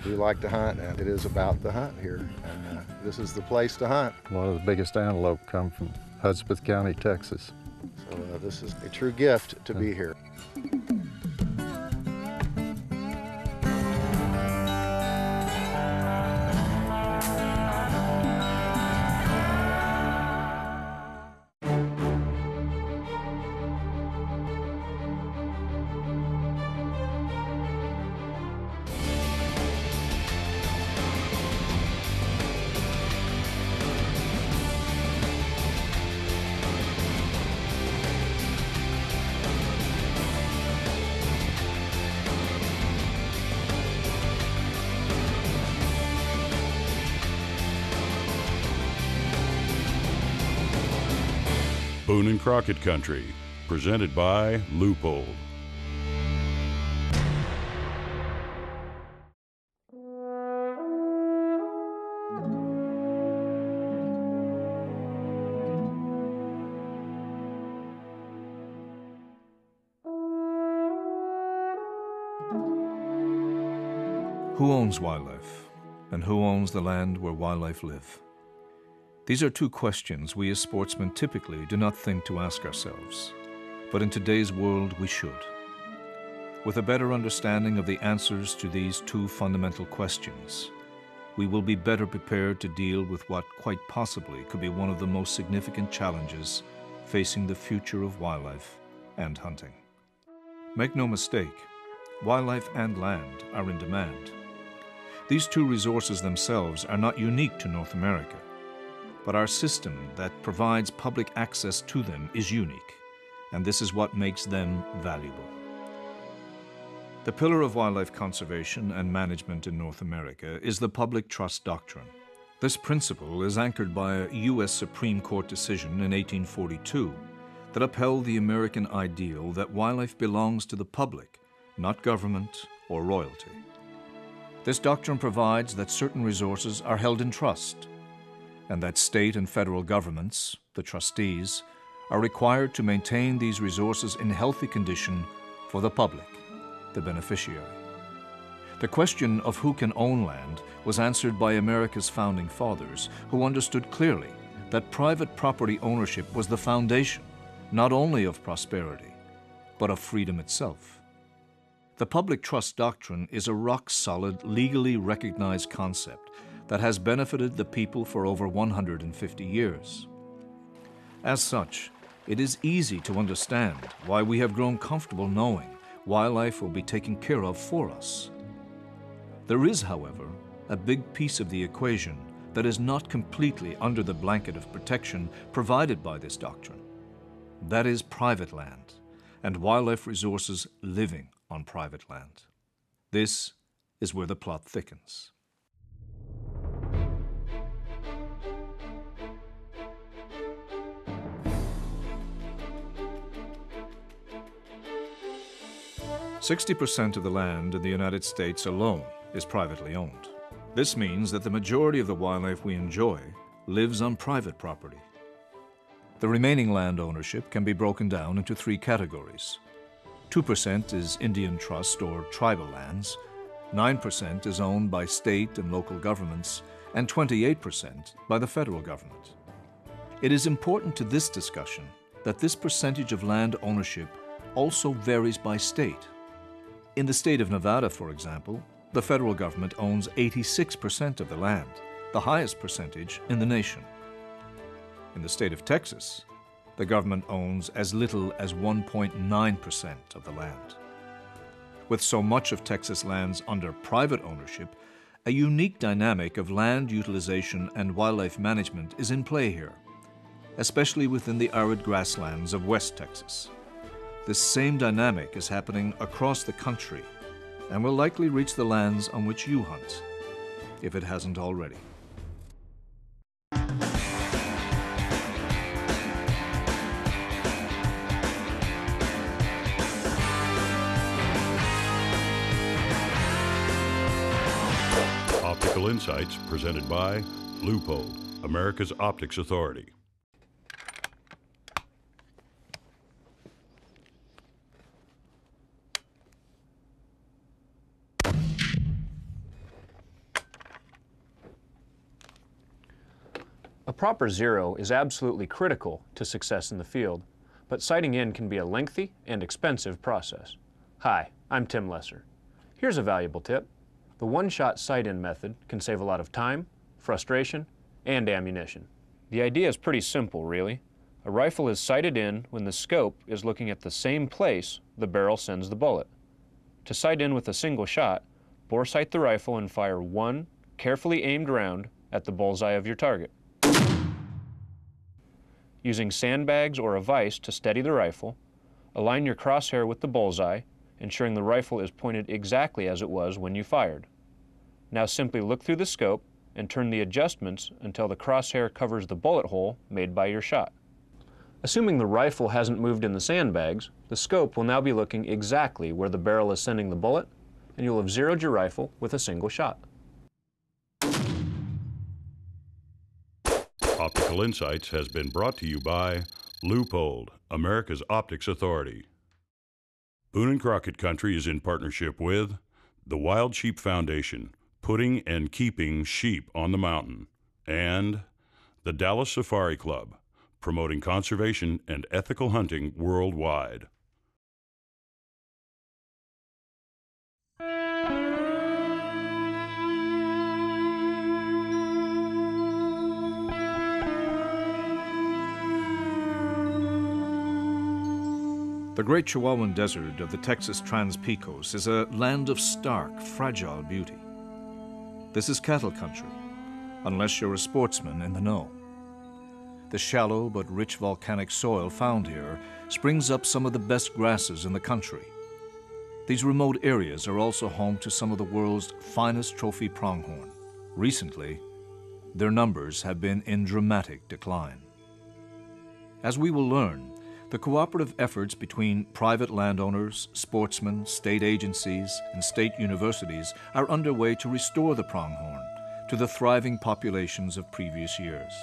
do like to hunt, and it is about the hunt here. And this is the place to hunt. A lot of the biggest antelope come from Hudspeth County, Texas. So this is a true gift to be here. Boone and Crockett Country, presented by Loopold. Who owns wildlife, and who owns the land where wildlife live? These are two questions we as sportsmen typically do not think to ask ourselves, but in today's world we should. With a better understanding of the answers to these two fundamental questions, we will be better prepared to deal with what quite possibly could be one of the most significant challenges facing the future of wildlife and hunting. Make no mistake, wildlife and land are in demand. These two resources themselves are not unique to North America, but our system that provides public access to them is unique, and this is what makes them valuable. The pillar of wildlife conservation and management in North America is the public trust doctrine. This principle is anchored by a U.S. Supreme Court decision in 1842 that upheld the American ideal that wildlife belongs to the public, not government or royalty. This doctrine provides that certain resources are held in trust, and that state and federal governments, the trustees, are required to maintain these resources in healthy condition for the public, the beneficiary. The question of who can own land was answered by America's founding fathers, who understood clearly that private property ownership was the foundation not only of prosperity, but of freedom itself. The public trust doctrine is a rock-solid, legally recognized concept that has benefited the people for over 150 years. As such, it is easy to understand why we have grown comfortable knowing wildlife will be taken care of for us. There is, however, a big piece of the equation that is not completely under the blanket of protection provided by this doctrine. That is private land and wildlife resources living on private land. This is where the plot thickens. "60% of the land in the United States alone is privately owned. This means that the majority of the wildlife we enjoy lives on private property. The remaining land ownership can be broken down into three categories. 2% is Indian trust or tribal lands, 9% is owned by state and local governments, and 28% by the federal government. It is important to this discussion that this percentage of land ownership also varies by state. In the state of Nevada, for example, the federal government owns 86% of the land, the highest percentage in the nation. In the state of Texas, the government owns as little as 1.9% of the land. With so much of Texas lands under private ownership, a unique dynamic of land utilization and wildlife management is in play here, especially within the arid grasslands of West Texas. This same dynamic is happening across the country and will likely reach the lands on which you hunt, if it hasn't already. Optical Insights presented by Loopold, America's Optics Authority. proper zero is absolutely critical to success in the field, but sighting in can be a lengthy and expensive process. Hi, I'm Tim Lesser. Here's a valuable tip. The one-shot sight-in method can save a lot of time, frustration, and ammunition. The idea is pretty simple, really. A rifle is sighted in when the scope is looking at the same place the barrel sends the bullet. To sight in with a single shot, bore sight the rifle and fire one carefully aimed round at the bullseye of your target. Using sandbags or a vise to steady the rifle, align your crosshair with the bullseye, ensuring the rifle is pointed exactly as it was when you fired. Now simply look through the scope and turn the adjustments until the crosshair covers the bullet hole made by your shot. Assuming the rifle hasn't moved in the sandbags, the scope will now be looking exactly where the barrel is sending the bullet, and you'll have zeroed your rifle with a single shot. Optical Insights has been brought to you by Leupold, America's Optics Authority. Boone and Crockett Country is in partnership with the Wild Sheep Foundation, putting and keeping sheep on the mountain, and the Dallas Safari Club, promoting conservation and ethical hunting worldwide. The Great Chihuahuan Desert of the Texas Trans-Pecos is a land of stark, fragile beauty. This is cattle country, unless you're a sportsman in the know. The shallow but rich volcanic soil found here springs up some of the best grasses in the country. These remote areas are also home to some of the world's finest trophy pronghorn. Recently, their numbers have been in dramatic decline. As we will learn, the cooperative efforts between private landowners, sportsmen, state agencies, and state universities are underway to restore the pronghorn to the thriving populations of previous years.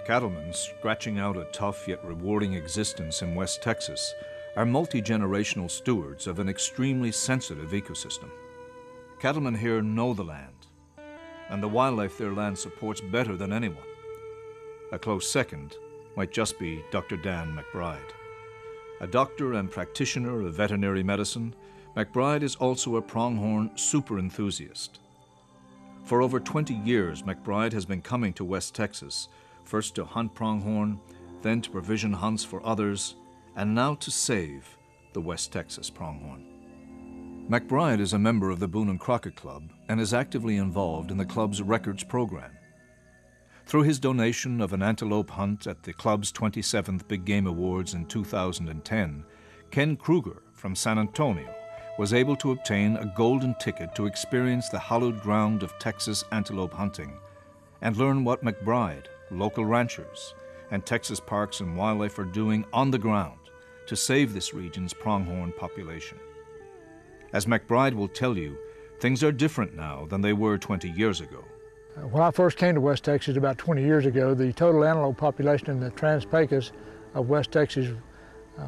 Cattlemen scratching out a tough yet rewarding existence in West Texas are multi-generational stewards of an extremely sensitive ecosystem. Cattlemen here know the land, and the wildlife their land supports better than anyone. A close second might just be Dr. Dan McBride. A doctor and practitioner of veterinary medicine, McBride is also a pronghorn super enthusiast. For over 20 years, McBride has been coming to West Texas, first to hunt pronghorn, then to provision hunts for others, and now to save the West Texas pronghorn. McBride is a member of the Boone and Crockett Club and is actively involved in the club's records program. Through his donation of an antelope hunt at the club's 27th Big Game Awards in 2010, Ken Kruger from San Antonio was able to obtain a golden ticket to experience the hallowed ground of Texas antelope hunting and learn what McBride, local ranchers, and Texas Parks and Wildlife are doing on the ground to save this region's pronghorn population. As McBride will tell you, things are different now than they were 20 years ago. When I first came to West Texas about 20 years ago, the total antelope population in the Trans-Pecos of West Texas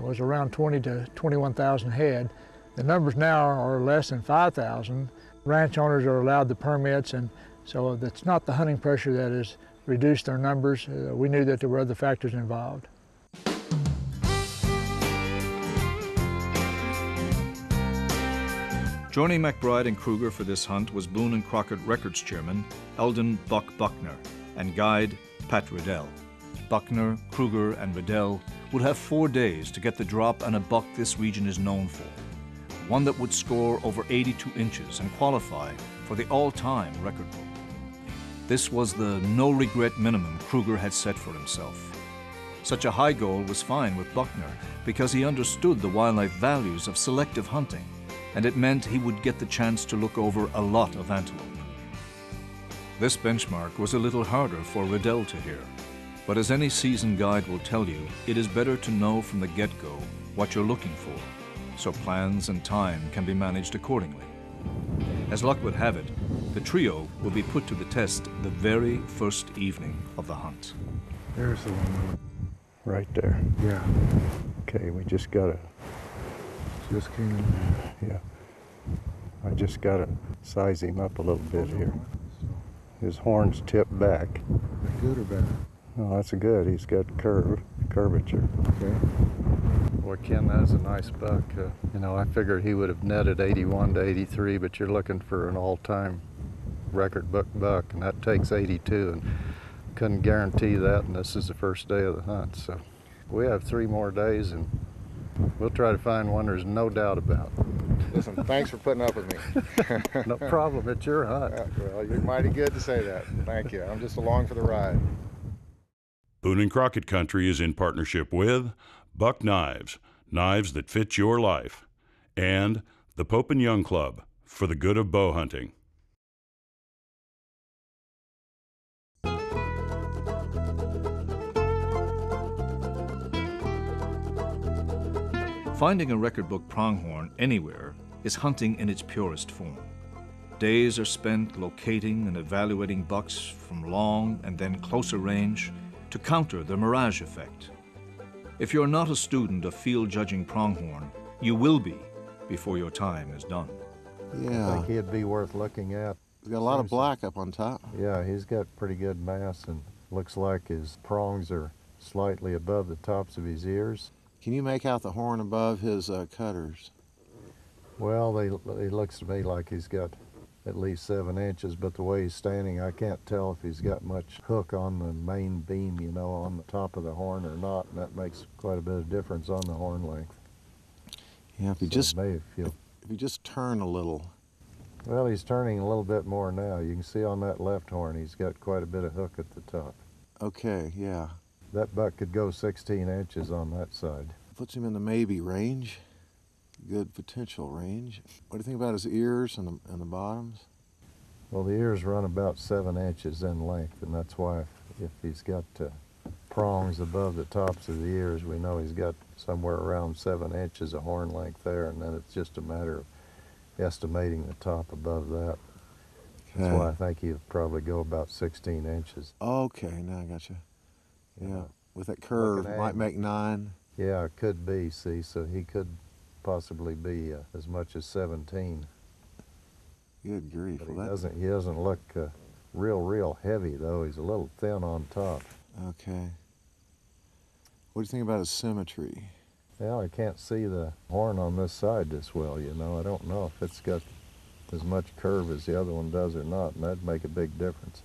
was around 20 to 21,000 head. The numbers now are less than 5,000. Ranch owners are allowed the permits, and so it's not the hunting pressure that has reduced their numbers. We knew that there were other factors involved. Joining McBride and Kruger for this hunt was Boone and Crockett Records Chairman Eldon "Buck" Buckner and guide Pat Riddell. Buckner, Kruger, and Riddell would have 4 days to get the drop on a buck this region is known for, one that would score over 82 inches and qualify for the all-time record book. This was the no-regret minimum Kruger had set for himself. Such a high goal was fine with Buckner because he understood the wildlife values of selective hunting, and it meant he would get the chance to look over a lot of antelope. This benchmark was a little harder for Riddell to hear, but as any seasoned guide will tell you, it is better to know from the get-go what you're looking for, so plans and time can be managed accordingly. As luck would have it, the trio will be put to the test the very first evening of the hunt. There's the one. Right there. Yeah, Okay, we just gotta, just came. yeah. I just gotta size him up a little bit here. His horns tip back. Good or bad? Oh, that's good. He's got curvature. Okay. Boy, Ken, that's a nice buck. You know, I figured he would have netted 81 to 83, but you're looking for an all-time record buck, and that takes 82, and couldn't guarantee that, and this is the first day of the hunt. So we have 3 more days, and we'll try to find one there's no doubt about. Listen, thanks for putting up with me. No problem. It's your hunt. Well, you're mighty good to say that. Thank you. I'm just along for the ride. Boone and Crockett Country is in partnership with Buck Knives, knives that fit your life, and the Pope and Young Club, for the good of bow hunting. Finding a record book pronghorn anywhere is hunting in its purest form. Days are spent locating and evaluating bucks from long and then closer range to counter the mirage effect. If you're not a student of field judging pronghorn, you will be before your time is done. I Yeah, think he'd be worth looking at. he's got a lot of black up on top. Yeah, he's got pretty good mass, and looks like his prongs are slightly above the tops of his ears. Can you make out the horn above his cutters? Well, he looks to me like he's got at least 7 inches, but the way he's standing, I can't tell if he's got much hook on the main beam, you know, on the top of the horn or not, and that makes quite a bit of difference on the horn length. Yeah, if you So just maybe if if you just turn a little. well, he's turning a little bit more now. You can see on that left horn, he's got quite a bit of hook at the top. Okay, yeah. That buck could go 16 inches on that side. Puts him in the maybe range. Good potential range. What do you think about his ears and the bottoms? Well, the ears run about 7 inches in length, and that's why if he's got prongs above the tops of the ears, we know he's got somewhere around 7 inches of horn length there, and then it's just a matter of estimating the top above that. That's why I think he'd probably go about 16 inches. Okay, now I got you. Yeah, Yeah. with that curve, Looking at might him. make 9. Yeah, it could be, see, so he could possibly be as much as 17. Good grief. But Well, he doesn't look real heavy, though. He's a little thin on top. okay. What do you think about his symmetry? Well, I can't see the horn on this side this well, you know. I don't know if it's got as much curve as the other one does or not, and that'd make a big difference.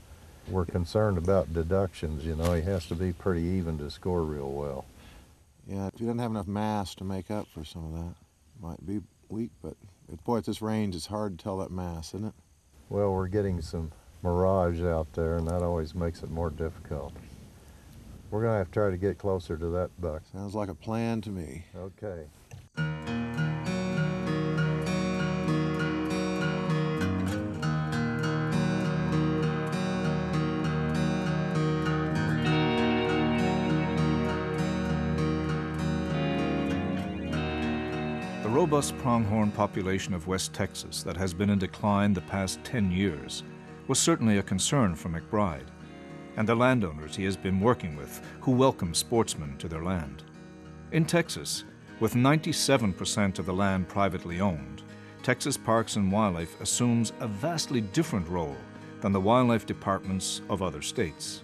We're concerned about deductions, you know. He has to be pretty even to score real well. Yeah, if he doesn't have enough mass to make up for some of that, might be weak, but boy, at this range, it's hard to tell that mass, isn't it? Well, we're getting some mirage out there, and that always makes it more difficult. We're going to have to try to get closer to that buck. Sounds like a plan to me. Okay. The robust pronghorn population of West Texas that has been in decline the past 10 years was certainly a concern for McBride and the landowners he has been working with who welcome sportsmen to their land. In Texas, with 97% of the land privately owned, Texas Parks and Wildlife assumes a vastly different role than the wildlife departments of other states.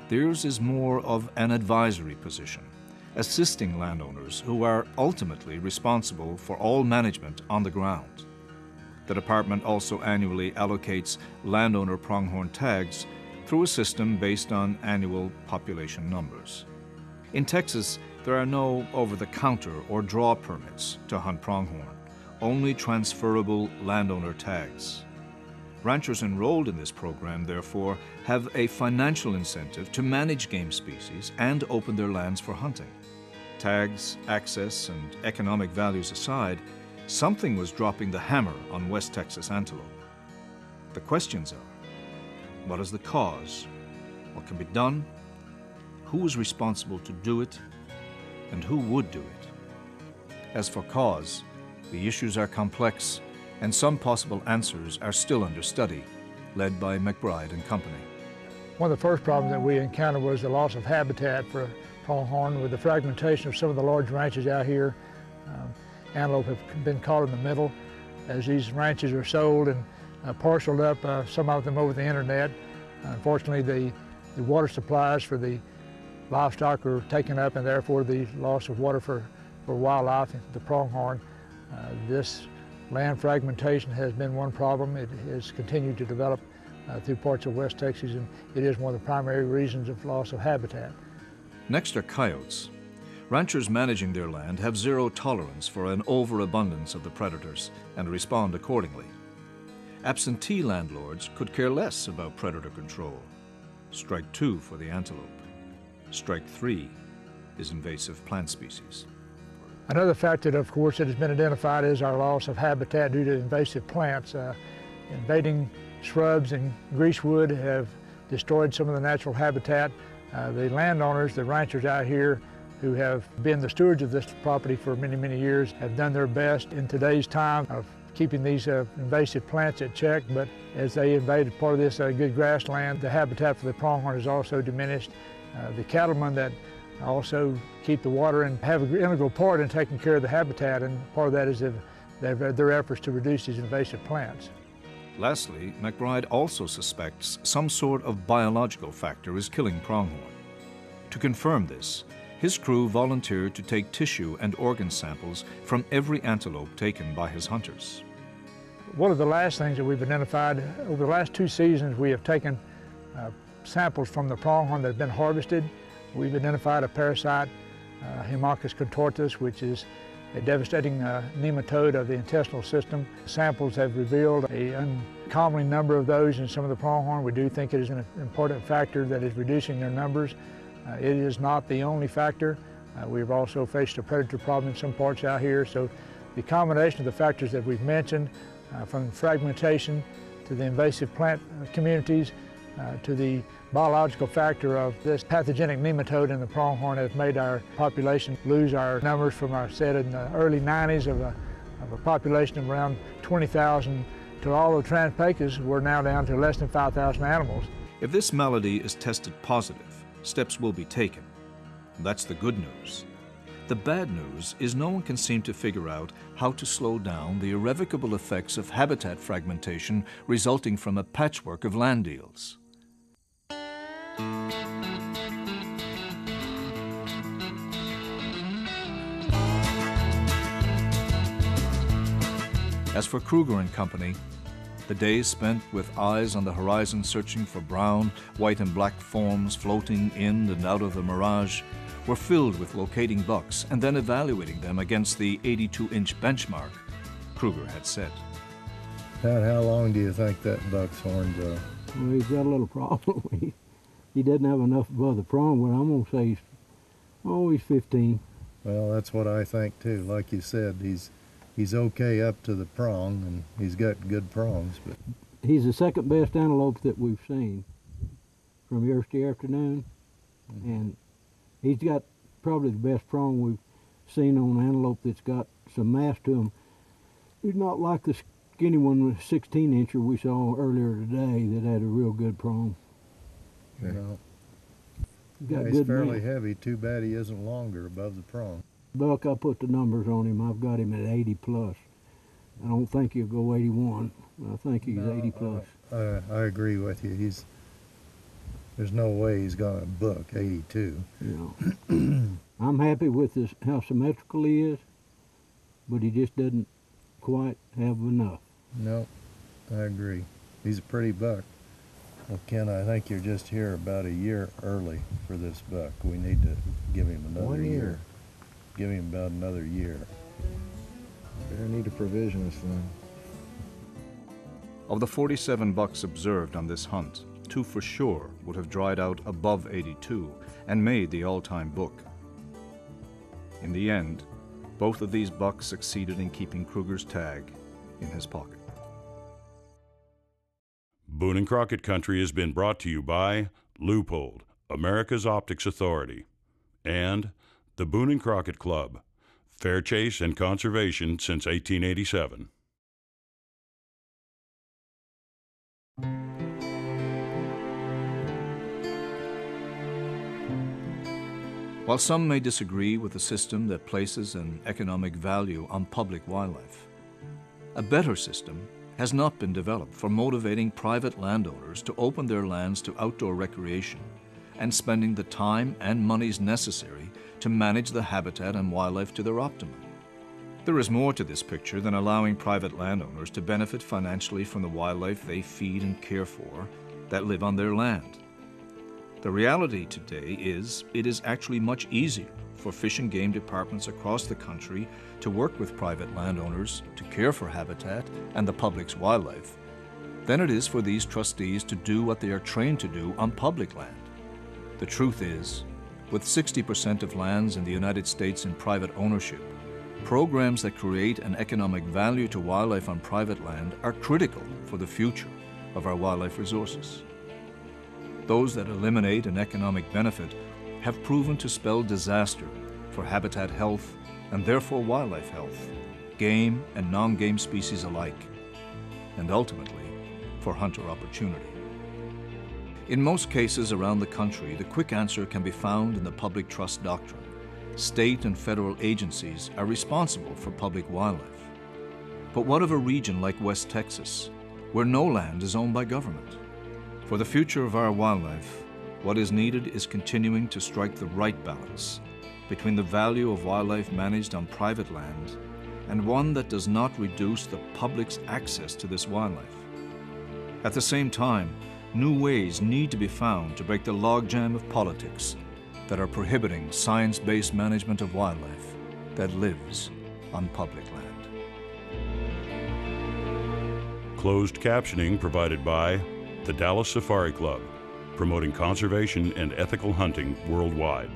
Theirs is more of an advisory position, assisting landowners who are ultimately responsible for all management on the ground. The department also annually allocates landowner pronghorn tags through a system based on annual population numbers. In Texas, there are no over-the-counter or draw permits to hunt pronghorn, only transferable landowner tags. Ranchers enrolled in this program, therefore, have a financial incentive to manage game species and open their lands for hunting. Tags, access, and economic values aside, something was dropping the hammer on West Texas antelope. The questions are, what is the cause? What can be done? Who is responsible to do it? And who would do it? As for cause, the issues are complex, and some possible answers are still under study, led by McBride and Company. One of the first problems that we encountered was the loss of habitat for pronghorn. With the fragmentation of some of the large ranches out here, antelope have been caught in the middle. As these ranches are sold and parceled up, some of them over the internet, unfortunately the the water supplies for the livestock are taken up, and therefore the loss of water for wildlife, the pronghorn. This land fragmentation has been one problem. It has continued to develop through parts of West Texas, and it is one of the primary reasons of loss of habitat. Next are coyotes. Ranchers managing their land have zero tolerance for an overabundance of the predators and respond accordingly. Absentee landlords could care less about predator control. Strike 2 for the antelope. Strike 3 is invasive plant species. Another factor, of course, that has been identified is our loss of habitat due to invasive plants. Invading shrubs and greasewood have destroyed some of the natural habitat. The landowners, the ranchers out here who have been the stewards of this property for many, many years have done their best in today's time of keeping these invasive plants at check, but as they invaded part of this good grassland, the habitat for the pronghorn has also diminished. The cattlemen that also keep the water and have an integral part in taking care of the habitat, and part of that is their efforts to reduce these invasive plants. Lastly, McBride also suspects some sort of biological factor is killing pronghorn. To confirm this, his crew volunteered to take tissue and organ samples from every antelope taken by his hunters. One of the last things that we've identified, over the last 2 seasons, we have taken samples from the pronghorn that have been harvested. We've identified a parasite, Haemonchus contortus, which is a devastating nematode of the intestinal system. Samples have revealed an uncommonly number of those in some of the pronghorn. We do think it is an important factor that is reducing their numbers. It is not the only factor. We've also faced a predator problem in some parts out here. So the combination of the factors that we've mentioned, from fragmentation to the invasive plant communities, to the biological factor of this pathogenic nematode in the pronghorn, has made our population lose our numbers from, I said, in the early 90s of a population of around 20,000 to all the Trans-Pecos. We're now down to less than 5,000 animals. If this malady is tested positive, steps will be taken. That's the good news. The bad news is no one can seem to figure out how to slow down the irrevocable effects of habitat fragmentation resulting from a patchwork of land deals. As for Kruger and Company, the days spent with eyes on the horizon searching for brown, white, and black forms floating in and out of the mirage were filled with locating bucks and then evaluating them against the 82-inch benchmark Kruger had set. Pat, how long do you think that buck's horns are? Well, he's got a little problem. He doesn't have enough above the prong, but I'm going to say he's 15. Well, that's what I think too. Like you said, he's okay up to the prong, and he's got good prongs. But he's the second best antelope that we've seen from yesterday afternoon, and he's got probably the best prong we've seen on an antelope that's got some mass to him. He's not like the skinny one with 16-incher we saw earlier today that had a real good prong. you know, He's got he's good fairly mass. heavy. Too bad he isn't longer above the prong. Buck, I put the numbers on him. I've got him at 80 plus. I don't think he'll go 81. I think he's 80 plus. I agree with you. There's no way he's gonna book 82. You know, I'm happy with how symmetrical he is, but he just doesn't quite have enough. No, I agree. He's a pretty buck. Well, Ken, I think you're just here about a year early for this buck. We need to give him another 1 year. Give him about another year. Better need a provision this thing. Of the 47 bucks observed on this hunt, 2 for sure would have dried out above 82 and made the all-time book. In the end, both of these bucks succeeded in keeping Kruger's tag in his pocket. Boone and Crockett Country has been brought to you by Leupold, America's Optics Authority, and the Boone and Crockett Club, fair chase and conservation since 1887. While some may disagree with a system that places an economic value on public wildlife, a better system has not been developed for motivating private landowners to open their lands to outdoor recreation and spending the time and monies necessary to manage the habitat and wildlife to their optimum. There is more to this picture than allowing private landowners to benefit financially from the wildlife they feed and care for that live on their land. The reality today is it is actually much easier for fish and game departments across the country to work with private landowners to care for habitat and the public's wildlife than it is for these trustees to do what they are trained to do on public land. The truth is, with 60% of lands in the United States in private ownership, programs that create an economic value to wildlife on private land are critical for the future of our wildlife resources. Those that eliminate an economic benefit have proven to spell disaster for habitat health and therefore wildlife health, game and non-game species alike, and ultimately for hunter opportunity. In most cases around the country, the quick answer can be found in the public trust doctrine. State and federal agencies are responsible for public wildlife. But what of a region like West Texas, where no land is owned by government? For the future of our wildlife, what is needed is continuing to strike the right balance between the value of wildlife managed on private land and one that does not reduce the public's access to this wildlife. At the same time, new ways need to be found to break the logjam of politics that are prohibiting science-based management of wildlife that lives on public land. Closed captioning provided by the Dallas Safari Club, promoting conservation and ethical hunting worldwide.